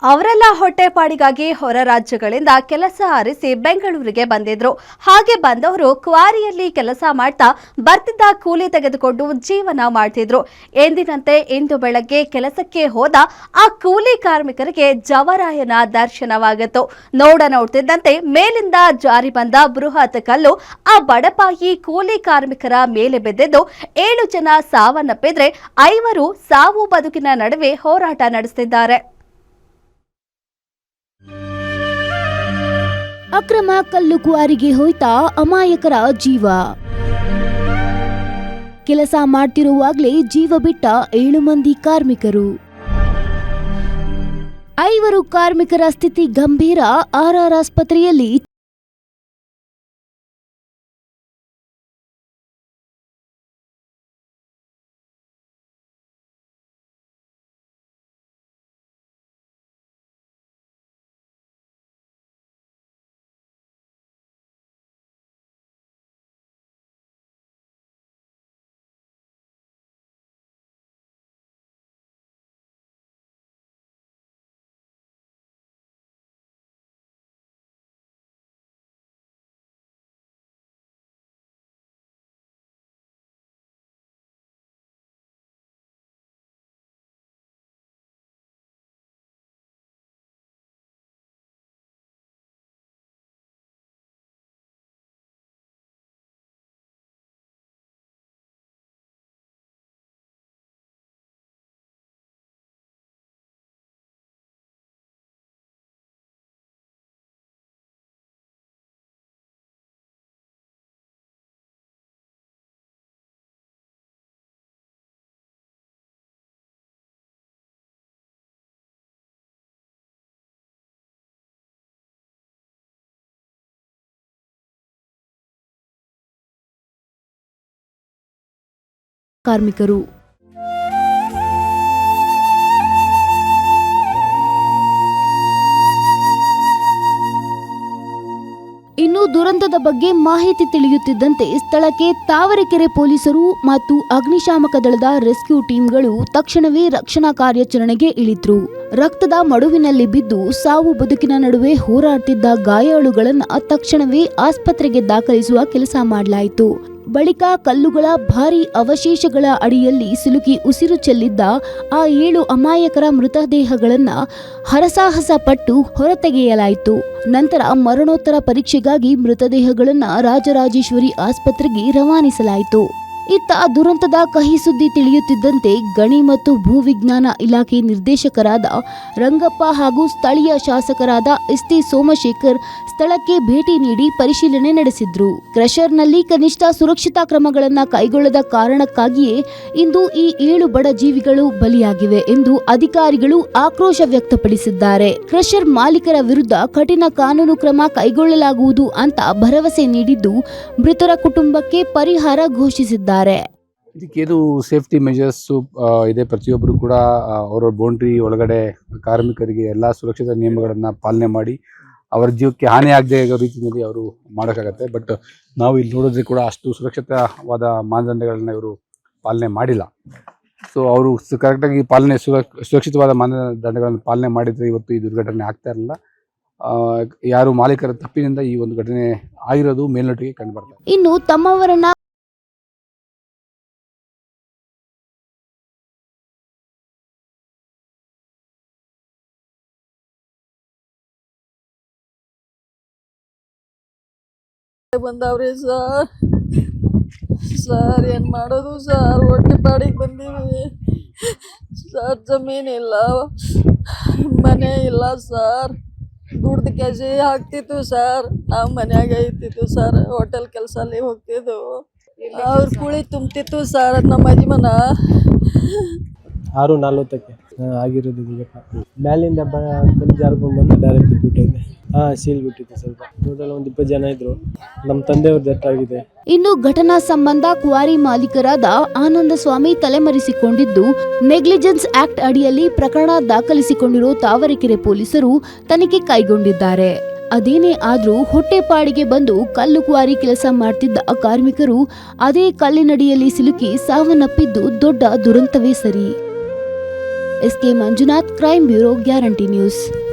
ಅವರೆಲ್ಲ ಹೊಟ್ಟೆಪಾಡಿಗಾಗಿ ಹೊರ ರಾಜ್ಯಗಳಿಂದ ಕೆಲಸ ಅರಿಸಿ ಬೆಂಗಳೂರಿಗೆ ಬಂದಿದ್ರು. ಹಾಗೆ ಬಂದವರು ಕ್ವಾರಿಯಲ್ಲಿ ಕೆಲಸ ಮಾಡ್ತಾ ಬರ್ತಿದ್ದ ಕೂಲಿ ತೆಗೆದುಕೊಂಡು ಜೀವನ ಮಾಡ್ತಿದ್ರು. ಎಂದಿನಂತೆ ಇಂದು ಬೆಳಗ್ಗೆ ಕೆಲಸಕ್ಕೆ ಹೋದ ಆ ಕೂಲಿ ಕಾರ್ಮಿಕರಿಗೆ ಜವರಾಯನ ದರ್ಶನವಾಗಿತ್ತು. ನೋಡ್ತಿದ್ದಂತೆ ಮೇಲಿಂದ ಜಾರಿ ಬಂದ ಬೃಹತ್ ಕಲ್ಲು ಆ ಬಡಪಾಯಿ ಕೂಲಿ ಕಾರ್ಮಿಕರ ಮೇಲೆ ಬಿದ್ದಿದ್ದು 7 ಜನ ಸಾವನ್ನಪ್ಪಿದ್ರೆ 5 ಸಾವು ಬದುಕಿನ ನಡುವೆ ಹೋರಾಟ ನಡೆಸುತ್ತಿದ್ದಾರೆ. ಅಕ್ರಮ ಕಲ್ಲು ಕ್ವಾರಿಗೆ ಹೋಯ್ತಾ ಅಮಾಯಕರ ಜೀವ. ಕೆಲಸ ಮಾಡ್ತಿರುವಾಗಲೇ ಜೀವ ಬಿಟ್ಟ 7 ಮಂದಿ ಕಾರ್ಮಿಕರು. 5 ಕಾರ್ಮಿಕರ ಸ್ಥಿತಿ ಗಂಭೀರ. ಆರ್ಆರ್ ಆಸ್ಪತ್ರೆಯಲ್ಲಿ ಕಾರ್ಮಿಕರು. ಇನ್ನು ದುರಂತದ ಬಗ್ಗೆ ಮಾಹಿತಿ ತಿಳಿಯುತ್ತಿದ್ದಂತೆ ಸ್ಥಳಕ್ಕೆ ತಾವರೆಕೆರೆ ಪೊಲೀಸರು ಮತ್ತು ಅಗ್ನಿಶಾಮಕ ದಳದ ರೆಸ್ಕ್ಯೂ ಟೀಮ್ಗಳು ತಕ್ಷಣವೇ ರಕ್ಷಣಾ ಕಾರ್ಯಾಚರಣೆಗೆ ಇಳಿದ್ರು. ರಕ್ತದ ಮಡುವಿನಲ್ಲಿ ಬಿದ್ದು ಸಾವು ಬದುಕಿನ ನಡುವೆ ಹೋರಾಡ್ತಿದ್ದ ಗಾಯಾಳುಗಳನ್ನ ತಕ್ಷಣವೇ ಆಸ್ಪತ್ರೆಗೆ ದಾಖಲಿಸುವ ಕೆಲಸ ಮಾಡಲಾಯಿತು. ಬಳಿಕ ಕಲ್ಲುಗಳ ಭಾರೀ ಅವಶೇಷಗಳ ಅಡಿಯಲ್ಲಿ ಸಿಲುಕಿ ಉಸಿರು ಚೆಲ್ಲಿದ್ದ ಆ 7 ಅಮಾಯಕರ ಮೃತದೇಹಗಳನ್ನ ಹರಸಾಹಸ ಪಟ್ಟು ಹೊರತೆಗೆಯಲಾಯಿತು. ನಂತರ ಮರಣೋತ್ತರ ಪರೀಕ್ಷೆಗಾಗಿ ಮೃತದೇಹಗಳನ್ನ ರಾಜರಾಜೇಶ್ವರಿ ಆಸ್ಪತ್ರೆಗೆ ರವಾನಿಸಲಾಯಿತು. ಇತ್ತ ದುರಂತದ ಕಹಿ ಸುದ್ದಿ ತಿಳಿಯುತ್ತಿದ್ದಂತೆ ಗಣಿ ಮತ್ತು ಭೂವಿಜ್ಞಾನ ಇಲಾಖೆ ನಿರ್ದೇಶಕರಾದ ರಂಗಪ್ಪ ಹಾಗೂ ಸ್ಥಳೀಯ ಶಾಸಕರಾದ ಎಸ್ಟಿ ಸೋಮಶೇಖರ್ ಸ್ಥಳಕ್ಕೆ ಭೇಟಿ ನೀಡಿ ಪರಿಶೀಲನೆ ನಡೆಸಿದ್ರು. ಕ್ರಷರ್ನಲ್ಲಿ ಕನಿಷ್ಠ ಸುರಕ್ಷತಾ ಕ್ರಮಗಳನ್ನು ಕೈಗೊಳ್ಳದ ಕಾರಣಕ್ಕಾಗಿಯೇ ಇಂದು ಈ 7 ಬಡ ಜೀವಿಗಳು ಬಲಿಯಾಗಿವೆ ಎಂದು ಅಧಿಕಾರಿಗಳು ಆಕ್ರೋಶ ವ್ಯಕ್ತಪಡಿಸಿದ್ದಾರೆ. ಕ್ರಷರ್ ಮಾಲೀಕರ ವಿರುದ್ಧ ಕಠಿಣ ಕಾನೂನು ಕ್ರಮ ಕೈಗೊಳ್ಳಲಾಗುವುದು ಅಂತ ಭರವಸೆ ನೀಡಿದ್ದು ಮೃತರ ಕುಟುಂಬಕ್ಕೆ ಪರಿಹಾರ ಘೋಷಿಸಿದ್ದಾರೆ. ಇದಕ್ಕೇನು ಸೇಫ್ಟಿ ಮೆಜರ್ಸ್ ಇದೆ. ಪ್ರತಿಯೊಬ್ಬರು ಕೂಡ ಅವರ ಬೌಂಡ್ರಿ ಒಳಗಡೆ ಕಾರ್ಮಿಕರಿಗೆ ಎಲ್ಲ ಸುರಕ್ಷತಾ ನಿಯಮಗಳನ್ನು ಪಾಲನೆ ಮಾಡಿ ಅವರ ಜೀವಕ್ಕೆ ಹಾನಿ ಆಗದೆ ಇರೋ ರೀತಿಯಲ್ಲಿ ಅವರು ಮಾಡೋಕ್ಕಾಗತ್ತೆ. ಬಟ್ ನಾವು ಇಲ್ಲಿ ನೋಡಿದ್ರೆ ಕೂಡ ಅಷ್ಟು ಸುರಕ್ಷಿತವಾದ ಮಾನದಂಡಗಳನ್ನ ಇವರು ಪಾಲನೆ ಮಾಡಿಲ್ಲ. ಸೊ ಅವರು ಕರೆಕ್ಟಾಗಿ ಸುರಕ್ಷಿತವಾದ ಮಾನದಂಡಗಳನ್ನು ಪಾಲನೆ ಮಾಡಿದರೆ ಇವತ್ತು ಈ ದುರ್ಘಟನೆ ಆಗ್ತಾ ಇರಲಿಲ್ಲ. ಯಾರು ಮಾಲೀಕರ ತಪ್ಪಿನಿಂದ ಈ ಒಂದು ಘಟನೆ ಆಗಿರೋದು ಮೇಲ್ನೋಟಿಗೆ ಕಂಡು ಬರ್ತದೆ. ಇನ್ನು ತಮ್ಮವರನ್ನ ಬಂದವ್ರಿ ಸರ್ ಏನು ಮಾಡೋದು ಸರ್? ಹೊಟ್ಟೆ ಪಾಡಿಗೆ ಬಂದೀವಿ ಸರ್. ಜಮೀನಿಲ್ಲ, ಮನೆ ಇಲ್ಲ ಸರ್. ದುಡ್ದು ಕೆಜಿ ಹಾಕ್ತಿತ್ತು ಸರ್. ನಾವು ಮನ್ಯಾಗ ಇರ್ತಿತ್ತು ಸರ್. ಹೋಟೆಲ್ ಕೆಲಸ ಅಲ್ಲಿ ಹೋಗ್ತಿದ್ದು. ಅವ್ರ ಕುಳಿ ತುಂಬ್ತಿತ್ತು ಸರ್. ನಮ್ಮ ಯಜಮಾನ 6:40 ಆಗಿರೋದು ಈಗ. ಮ್ಯಾಲಿಂದ ಕಲ್ಲು ಜಾರ್ಕೊಂಡು ಬಂದು ಡೈರೆಕ್ಟ್ ಬಿಟ್ಟಿದೆ. ಸೀಲ್ ಬಿಟ್ಟಿದೆ. ಸ್ವಲ್ಪ ಟೋಟಲ್ ಒಂದು 20 ಜನ ಇದ್ರು. ನಮ್ಮ ತಂದೆಯವ್ರ ಡೆತ್ ಆಗಿದೆ. ಇನ್ನು ಘಟನಾ ಸಂಬಂಧ ಕ್ವಾರಿ ಮಾಲೀಕರಾದ ಆನಂದ ಸ್ವಾಮಿ ತಲೆಮರೆಸಿಕೊಂಡಿದ್ದು ನೆಗ್ಲಿಜೆನ್ಸ್ ಆಕ್ಟ್ ಅಡಿಯಲ್ಲಿ ಪ್ರಕರಣ ದಾಖಲಿಸಿಕೊಂಡಿರೋ ತಾವರೆಕೆರೆ ಪೊಲೀಸರು ತನಿಖೆ ಕೈಗೊಂಡಿದ್ದಾರೆ. ಅದೇನೇ ಆದ್ರೂ ಹೊಟ್ಟೆಪಾಡಿಗೆ ಬಂದು ಕಲ್ಲು ಕ್ವಾರಿ ಕೆಲಸ ಮಾಡ್ತಿದ್ದ ಕಾರ್ಮಿಕರು ಅದೇ ಕಲ್ಲಿನಡಿಯಲ್ಲಿ ಸಿಲುಕಿ ಸಾವನ್ನಪ್ಪಿದ್ದು ದೊಡ್ಡ ದುರಂತವೇ ಸರಿ. S K Manjunath, crime bureau, guarantee news.